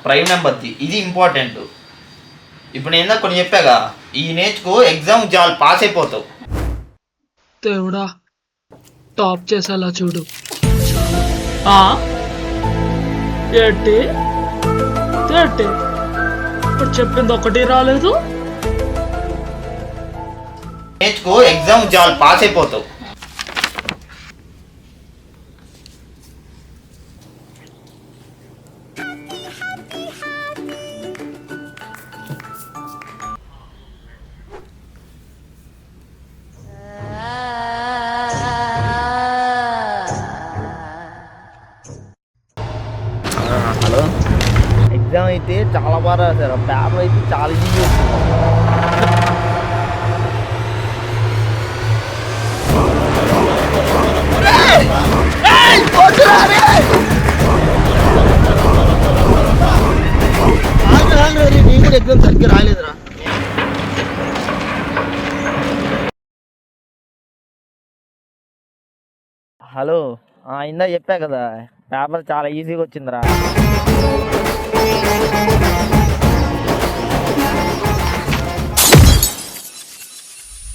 Prime నెంబర్ది ఇది important. ఇప్పుడు నేను కొన్ని చెప్పాగా, ఈ నేర్చుకో, ఎగ్జామ్ చాలా పాస్ అయిపోతావు. దేవుడా, టాప్ చేసేలా చూడు. ఆ ఏంటి ఏంటి ఇప్పుడు చెప్పింది ఒకటి రాలేదు. నేర్చుకో, ఎగ్జామ్ చాలా పాస్ అయిపోతావు. హలో, ఎగ్జామ్ అయితే చాలా బాగా రాశారు. పేపర్ అయితే చాలా ఈజీ వచ్చింది. నేను కూడా ఎగ్జామ్ సరిగ్గా రాలేదురా. హలో, ఇందా చెప్పా కదా, పేపర్ చాలా ఈజీగా వచ్చిందిరా.